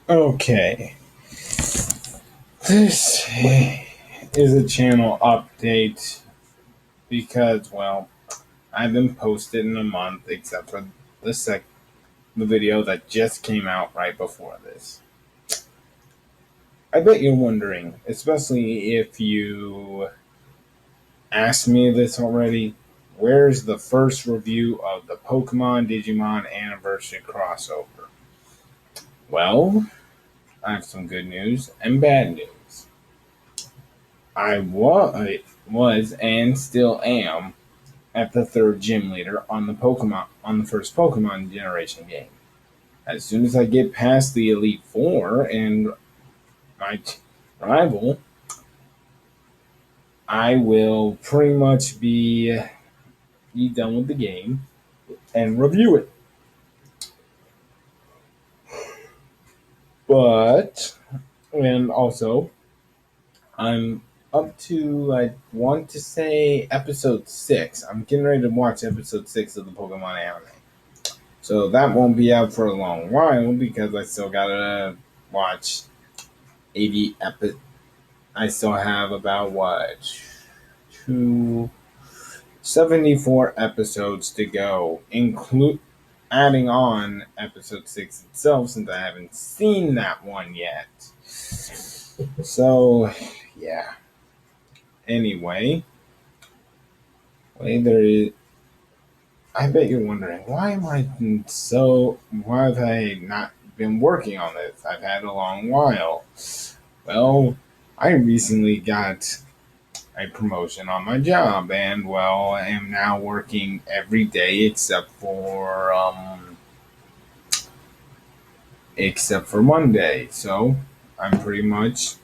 Okay, this is a channel update because, well, I haven't posted in a month except for the video that just came out right before this. I bet you're wondering, especially if you asked me this already, where's the first review of the Pokemon Digimon Anniversary crossover? Well, I have some good news and bad news. I was and still am at the third gym leader on the first Pokemon generation game. As soon as I get past the Elite Four and my rival, I will pretty much be done with the game and review it. But and also I'm up to I want to say episode 6. I'm getting ready to watch episode 6 of the Pokemon anime. So that won't be out for a long while because I still gotta watch 80 epi- I still have about what two 74 episodes to go, include adding on episode 6 itself since I haven't seen that one yet. So yeah. Anyway, there is I bet you're wondering why have I not been working on this? I've had a long while. Well, I recently got a promotion on my job, and well, I am now working every day except for Monday. So I'm pretty much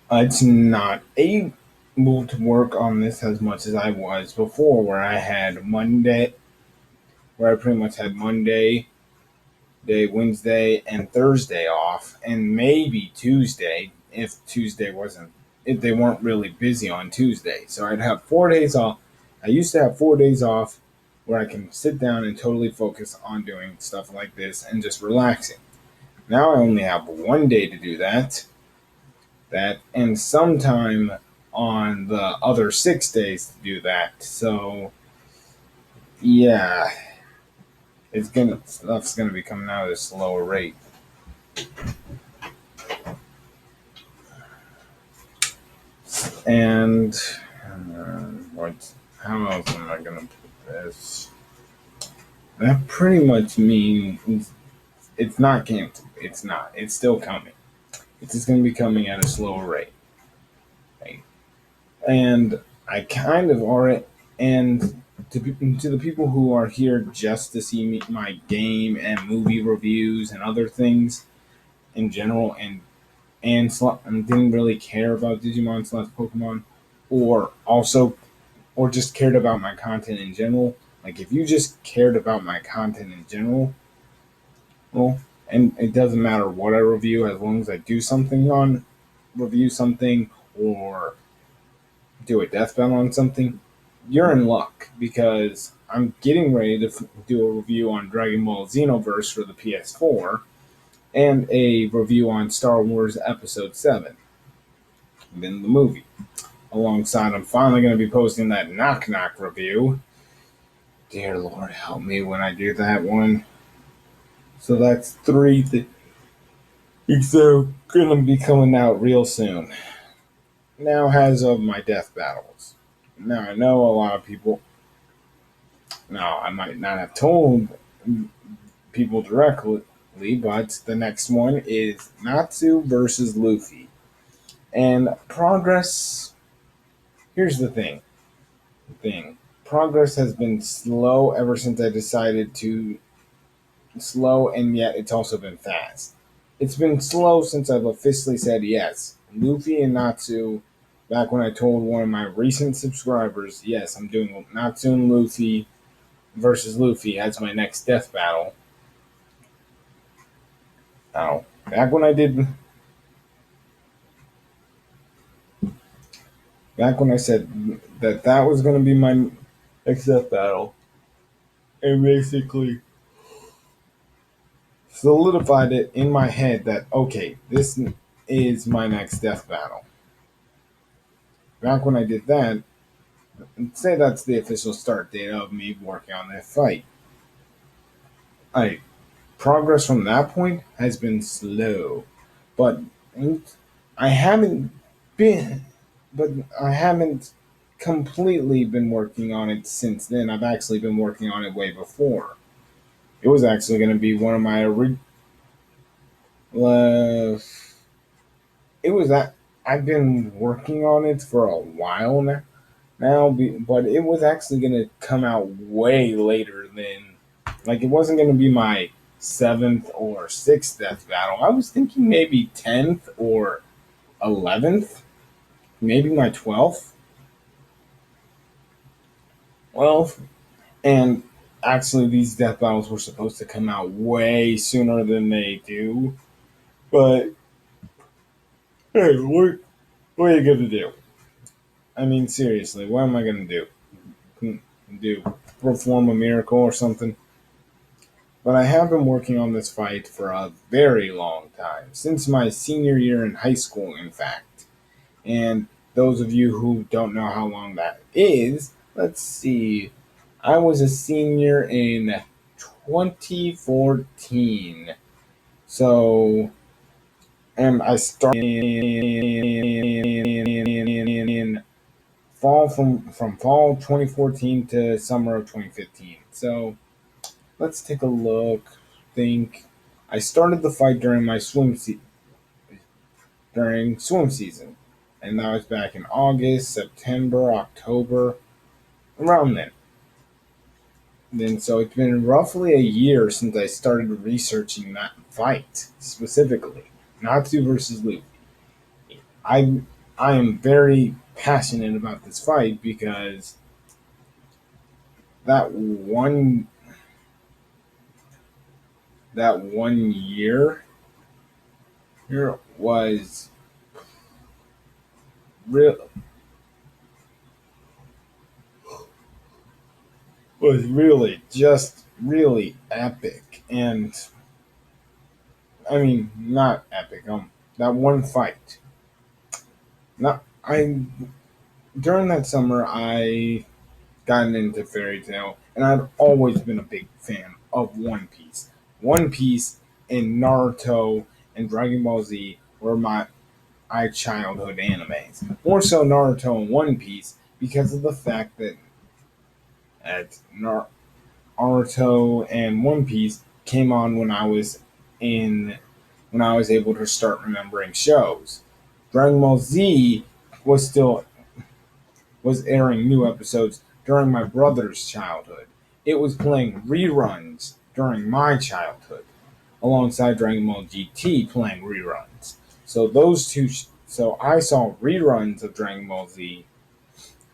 it's not able to work on this as much as I was before, where I pretty much had Monday, Wednesday, and Thursday off, and maybe Tuesday if they weren't really busy on Tuesday. So I'd have 4 days off. I used to have 4 days off where I can sit down and totally focus on doing stuff like this and just relaxing. Now I only have one day to do that, and sometime on the other 6 days to do that. So yeah, stuff's gonna be coming out at a slower rate. And what? How else am I gonna put this? That pretty much means it's not canceled. It's not. It's still coming. It's just gonna be coming at a slower rate. Right? And I kind of already and to the people who are here just to see my game and movie reviews and other things in general, and didn't really care about Digimon slash Pokemon, or also or just cared about my content in general. Like if you just cared about my content in general, well, and it doesn't matter what I review as long as I do something on review something or do a death battle on something, you're in luck because I'm getting ready to do a review on Dragon Ball Xenoverse for the PS4 and a review on Star Wars Episode 7, then the movie. Alongside, I'm finally going to be posting that Knock Knock review. Dear Lord, help me when I do that one. So that's three things that are going to be coming out real soon. Now, as of my death battles. Now, I know a lot of people. Now, I might not have told people directly, but the next one is Natsu versus Luffy. And progress. Here's the thing. Progress has been slow ever since I decided to slow, and yet it's also been fast. It's been slow since I've officially said yes. Luffy and Natsu, back when I told one of my recent subscribers, yes, I'm doing Natsu and Luffy versus Luffy as my next death battle. Now, back when I said that was going to be my next death battle, and basically solidified it in my head that, okay, this is my next death battle. Back when I did that, say that's the official start date of me working on that fight. I Progress from that point has been slow, but I haven't been, but I haven't completely been working on it since then. I've actually been working on it way before. It was actually going to be one of my uh, it was that I've been working on it for a while but it was actually going to come out way later than, like, it wasn't going to be my seventh or sixth death battle. I was thinking maybe 10th or 11th, maybe my 12th. Well, and actually, these death battles were supposed to come out way sooner than they do. But hey, what are you gonna do? I mean, seriously, what am I gonna do? Do perform a miracle or something? But I have been working on this fight for a very long time, since my senior year in high school, in fact. And those of you who don't know how long that is, let's see. I was a senior in 2014. So, and I started in fall from fall 2014 to summer of 2015. So, let's take a look. Think I started the fight during swim season, and that was back in August, September, October, around then. So it's been roughly a year since I started researching that fight specifically, Natsu versus Luffy. I I am very passionate about this fight because that one year here real was really just really epic. And I mean, not epic. That one fight. Not I During that summer I gotten into Fairy Tail, and I'd always been a big fan of One Piece. One Piece and Naruto and Dragon Ball Z were my childhood animes. More so Naruto and One Piece because of the fact that at Naruto and One Piece came on in when I was able to start remembering shows. Dragon Ball Z was still was airing new episodes during my brother's childhood. It was playing reruns during my childhood, alongside Dragon Ball GT playing reruns. So so I saw reruns of Dragon Ball Z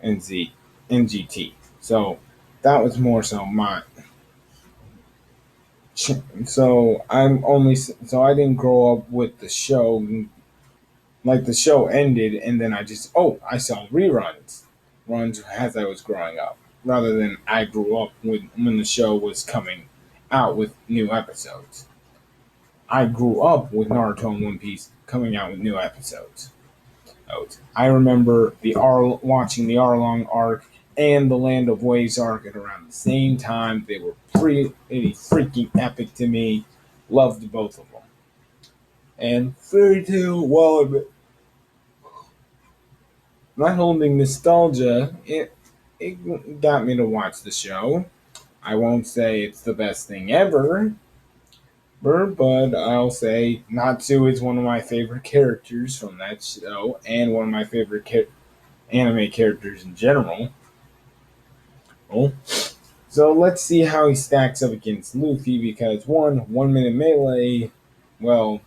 and GT. So that was more so my. So I didn't grow up with the show. Like, the show ended, and then I saw runs as I was growing up, rather than I grew up when the show was coming out with new episodes. I grew up with Naruto and One Piece coming out with new episodes. I remember watching the Arlong arc and the Land of Waves arc at around the same time. They were pretty freaking epic to me. Loved both of them. And Fairy Tail, while I'm not holding nostalgia, it got me to watch the show. I won't say it's the best thing ever, but I'll say Natsu is one of my favorite characters from that show, and one of my favorite anime characters in general. Oh. So let's see how he stacks up against Luffy, because 1 minute melee, well,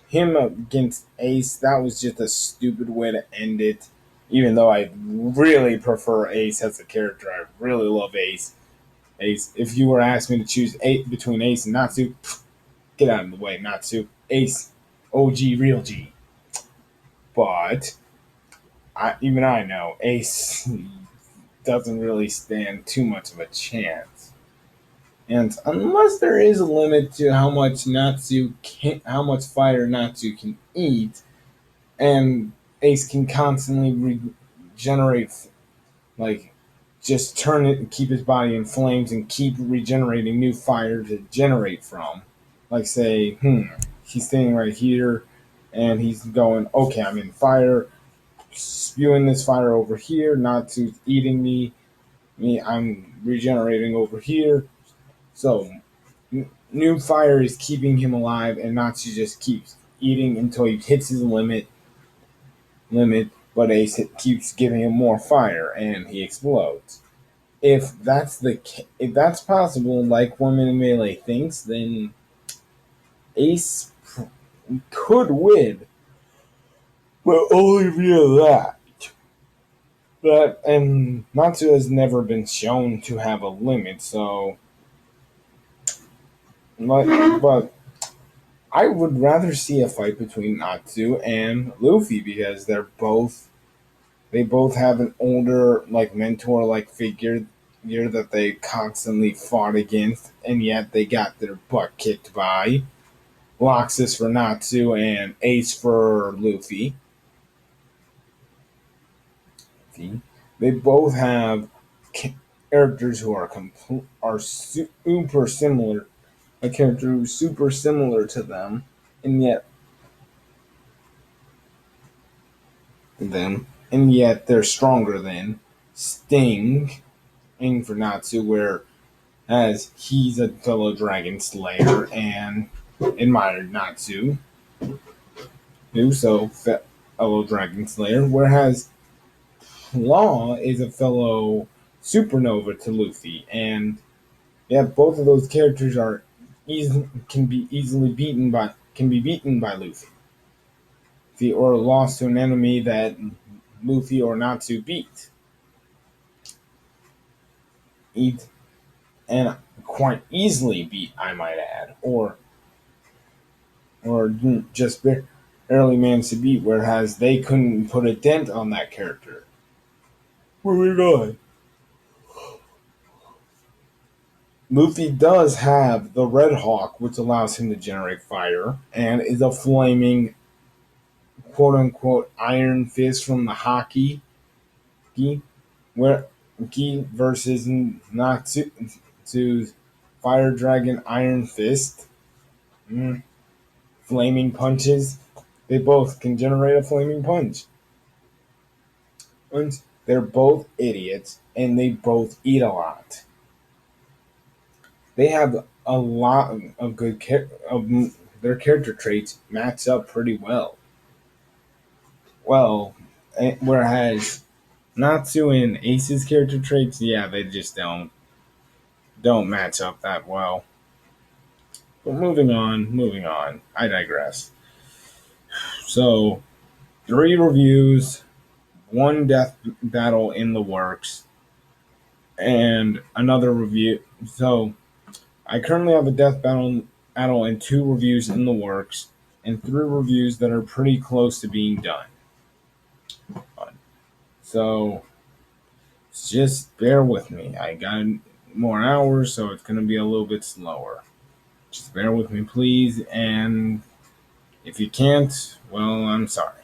him against Ace, that was just a stupid way to end it. Even though I really prefer Ace as a character, I really love Ace. If you were to ask me to choose between Ace and Natsu, get out of the way, Natsu. Ace, OG, real G. But even I know Ace doesn't really stand too much of a chance. And unless there is a limit to how much fire Natsu can eat, and Ace can constantly regenerate, like just turn it and keep his body in flames and keep regenerating new fire to generate from. Like say, he's standing right here, and he's going, okay, I'm in fire, spewing this fire over here, Natsu's eating me, I'm regenerating over here. So new fire is keeping him alive, and Natsu just keeps eating until he hits his limit. But Ace keeps giving him more fire, and he explodes. If that's possible, like Woman in Melee thinks, then Ace could win, but only via that. But and Natsu has never been shown to have a limit, so but I would rather see a fight between Natsu and Luffy because they both have an older like mentor like figure that they constantly fought against, and yet they got their butt kicked by. Roxas for Natsu and Ace for Luffy. They both have characters who are super similar. A character who's super similar to them, and yet they're stronger than Sting. And for Natsu, where as he's a fellow Dragon Slayer and admired Natsu, who so fellow Dragon Slayer, whereas Law is a fellow Supernova to Luffy, and yeah, both of those characters can be beaten by Luffy, or lost to an enemy that Luffy or Natsu eat, and quite easily beat, I might add, or just barely managed to beat, whereas they couldn't put a dent on that character. Moving on. Luffy does have the Red Hawk, which allows him to generate fire, and is a flaming quote unquote Iron Fist from the Haki, where Ki versus Natsu's Fire Dragon Iron Fist. Flaming punches. They both can generate a flaming punch. And they're both idiots, and they both eat a lot. They have a lot of their character traits match up pretty well. Well, whereas Natsu and Ace's character traits, yeah, they just don't match up that well. But moving on. I digress. So, 3 reviews, 1 death battle in the works, and another review. So, I currently have a death battle and 2 reviews in the works, and 3 reviews that are pretty close to being done. So, just bear with me. I got more hours, so it's going to be a little bit slower. Just bear with me, please. And if you can't, well, I'm sorry.